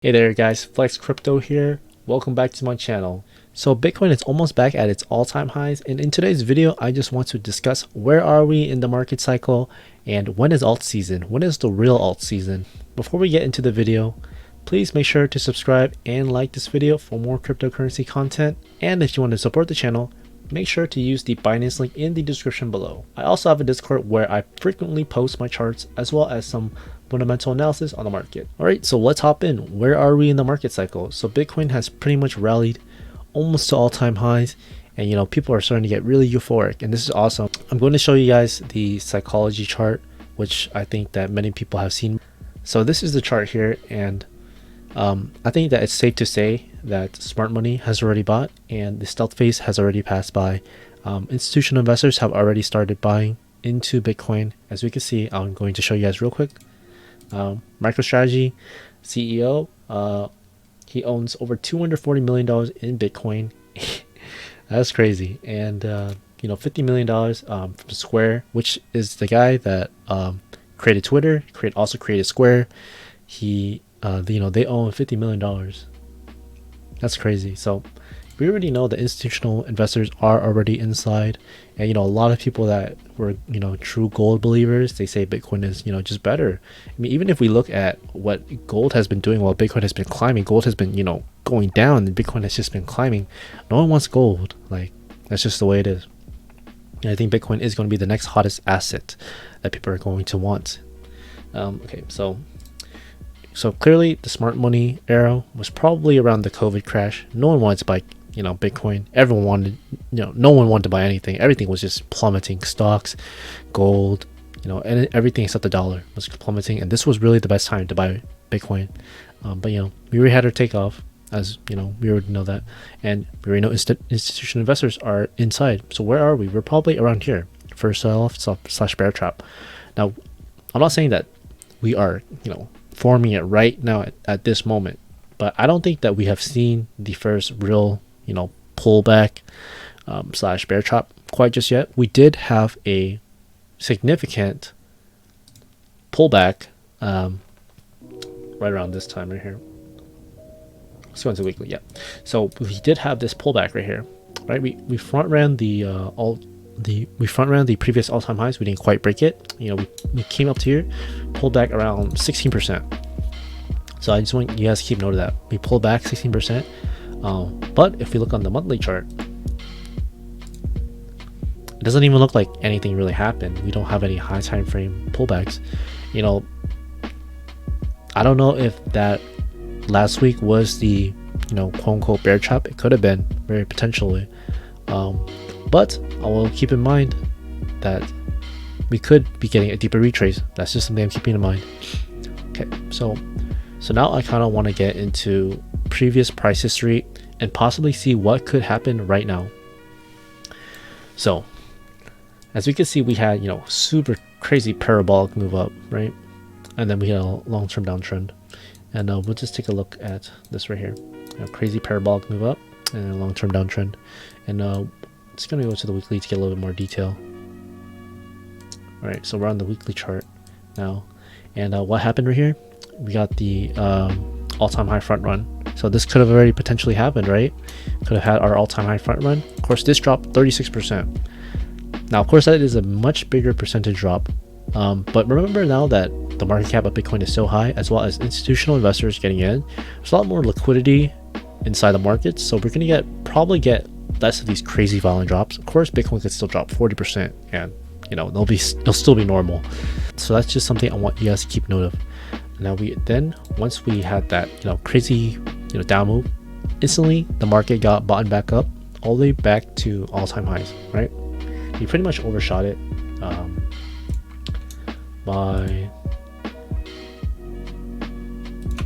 Hey there guys, Flex Crypto here. Welcome back to my channel. So Bitcoin is almost back at its all-time highs, and in today's video I just want to discuss where are we in the market cycle and when is alt season, when is the real alt season. Before we get into the video, please make sure to subscribe and like this video for more cryptocurrency content, and if you want to support the channel, make sure to use the Binance link in the description below. I also have a Discord where I frequently post my charts as well as some fundamental analysis on the market. Alright, so let's hop in. Where are we in the market cycle? So Bitcoin has pretty much rallied almost to all-time highs, and people are starting to get really euphoric, and this is awesome. I'm going to show you guys the psychology chart, which I think that many people have seen. So this is the chart here, and I think that it's safe to say that smart money has already bought and the stealth phase has already passed by. Institutional investors have already started buying into Bitcoin. As we can see, I'm going to show you guys real quick. MicroStrategy CEO, he owns over $240 million in Bitcoin. That's crazy. And $50 million from Square, which is the guy that created Twitter, also created Square. He they own $50 million. That's crazy. So we already know that institutional investors are already inside, and a lot of people that were true gold believers, they say Bitcoin is just better. I mean, even if we look at what gold has been doing while Bitcoin has been climbing, gold has been going down and Bitcoin has just been climbing. No one wants gold. Like, that's just the way it is. And I think Bitcoin is going to be the next hottest asset that people are going to want. Okay, so clearly the smart money era was probably around the COVID crash. No one wanted to buy Bitcoin. Everyone wanted, no one wanted to buy anything. Everything was just plummeting. Stocks, gold, and everything except the dollar was plummeting, and this was really the best time to buy Bitcoin. But we already had our takeoff, as we already know that, and we already know institutional investors are inside. So where are we? We're probably around here, first sell-off slash bear trap. Now, I'm not saying that we are forming it right now at this moment, but I don't think that we have seen the first real pullback slash bear trap quite just yet. We did have a significant pullback right around this time right here. Let's go into weekly. Yeah, so we did have this pullback right here, right? We front ran the previous all-time highs. We didn't quite break it. We came up to here, pulled back around 16%. So I just want you guys to keep note of that. We pulled back 16%. But if you look on the monthly chart, it doesn't even look like anything really happened. We don't have any high time frame pullbacks. I don't know if that last week was the quote unquote bear trap. It could have been, very potentially. But I will keep in mind that we could be getting a deeper retrace. That's just something I'm keeping in mind. Okay, so now I kind of want to get into previous price history and possibly see what could happen right now. So as we can see, we had super crazy parabolic move up, right? And then we had a long-term downtrend, and we'll just take a look at this right here. Crazy parabolic move up and a long-term downtrend, and it's going to go to the weekly to get a little bit more detail. All right, so we're on the weekly chart now, and what happened right here? We got the all-time high front run. So this could have already potentially happened, right? Could have had our all-time high front run. Of course, this dropped 36%. Now, of course, that is a much bigger percentage drop. But remember now that the market cap of Bitcoin is so high, as well as institutional investors getting in, there's a lot more liquidity inside the markets. So we're going to probably get less of these crazy violent drops. Of course, Bitcoin could still drop 40%, and it'll still be normal. So that's just something I want you guys to keep note of. Now once we had that crazy down move, instantly the market got bought back up all the way back to all-time highs, right? We pretty much overshot it by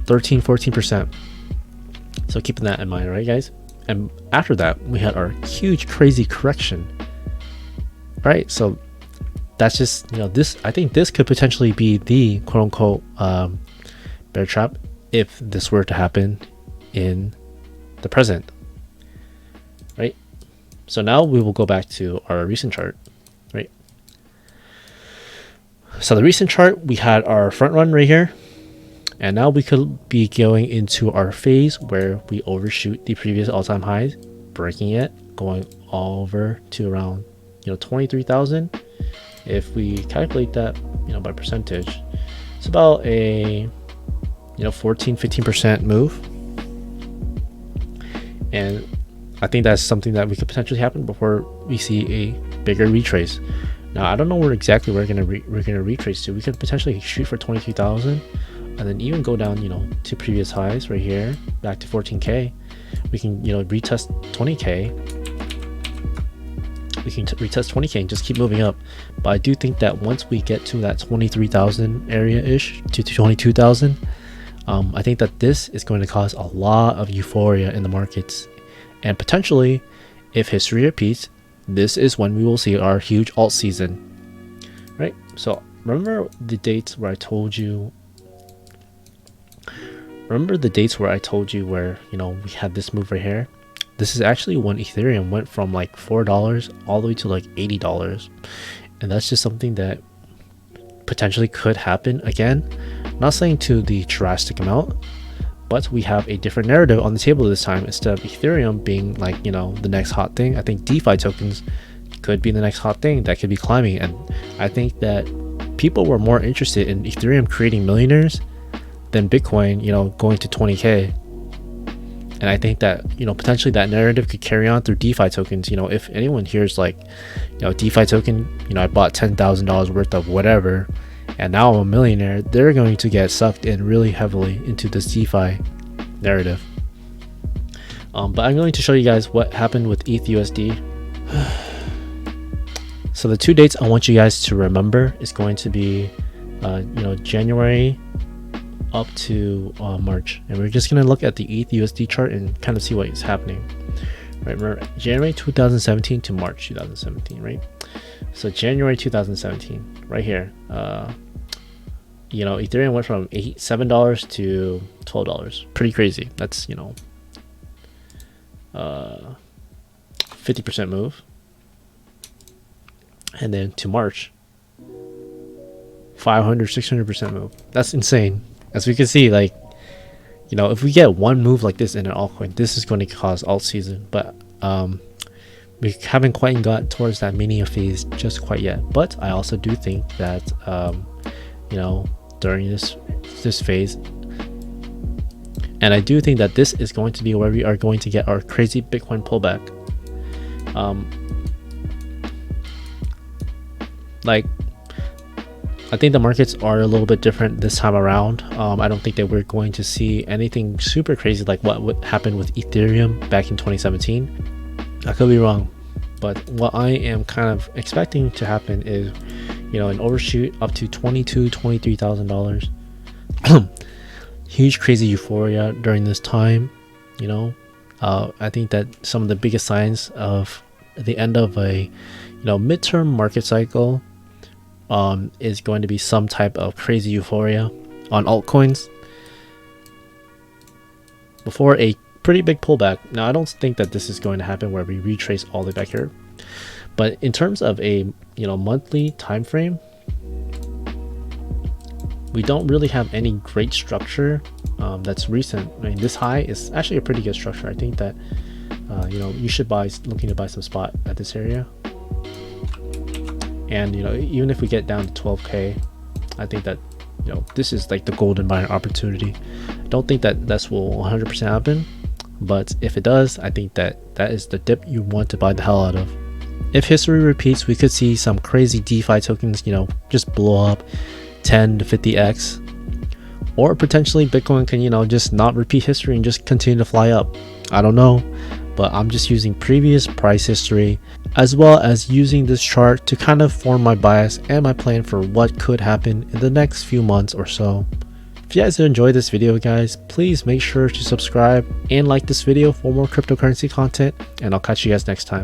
13-14%. So keeping that in mind, right guys? And after that we had our huge crazy correction, right? So that's just this, I think this could potentially be the quote-unquote bear trap if this were to happen in the present, right? So now we will go back to our recent chart, right? So the recent chart, we had our front run right here, And now we could be going into our phase where we overshoot the previous all-time highs, breaking it, going over to around 23,000. If we calculate that by percentage, it's about a 14-15% move. And I think that's something that we could potentially happen before we see a bigger retrace. Now I don't know where exactly we're gonna retrace to. We could potentially shoot for 22,000 and then even go down to previous highs right here, back to 14k. We can retest 20k. We can retest 20k and just keep moving up. But I do think that once we get to that 23,000 area ish to 22,000, I think that this is going to cause a lot of euphoria in the markets, and potentially, if history repeats, this is when we will see our huge alt season, right? So remember the dates where I told you where we had this move right here? This is actually when Ethereum went from like $4 all the way to like $80, and that's just something that potentially could happen again. Not saying to the drastic amount, but we have a different narrative on the table this time. Instead of Ethereum being like the next hot thing, I think DeFi tokens could be the next hot thing that could be climbing. And I think that people were more interested in Ethereum creating millionaires than Bitcoin going to 20k. And I think that potentially that narrative could carry on through DeFi tokens. If anyone hears like DeFi token, I bought $10,000 worth of whatever and now I'm a millionaire, they're going to get sucked in really heavily into this DeFi narrative. But I'm going to show you guys what happened with ETHUSD. So the two dates I want you guys to remember is going to be January up to March, and we're just going to look at the ETHUSD chart and kind of see what is happening. Right, remember January 2017 to March 2017, right? So January 2017, right here, Ethereum went from $7 to $12. Pretty crazy. That's 50% move. And then to March, 500-600% move. That's insane. As we can see, like if we get one move like this in an altcoin, this is going to cause alt season. But we haven't quite got towards that mania phase just quite yet. But I also do think that during this phase, and I do think that this is going to be where we are going to get our crazy Bitcoin pullback. I think the markets are a little bit different this time around. I don't think that we're going to see anything super crazy like what happened with Ethereum back in 2017. I could be wrong, but what I am kind of expecting to happen is an overshoot up to $23,000. Huge crazy euphoria during this time. I think that some of the biggest signs of the end of a midterm market cycle is going to be some type of crazy euphoria on altcoins before a pretty big pullback. Now I don't think that this is going to happen where we retrace all the way back here, but in terms of a monthly time frame, we don't really have any great structure that's recent. I mean, this high is actually a pretty good structure. I think that you should looking to buy some spot at this area. And even if we get down to 12k, I think that this is like the golden buying opportunity. I don't think that this will 100% happen, but if it does, I think that is the dip you want to buy the hell out of. If history repeats, we could see some crazy DeFi tokens just blow up 10 to 50x, or potentially Bitcoin can just not repeat history and just continue to fly up. I don't know, but I'm just using previous price history as well as using this chart to kind of form my bias and my plan for what could happen in the next few months or so. If you guys enjoyed this video, guys, please make sure to subscribe and like this video for more cryptocurrency content, and I'll catch you guys next time.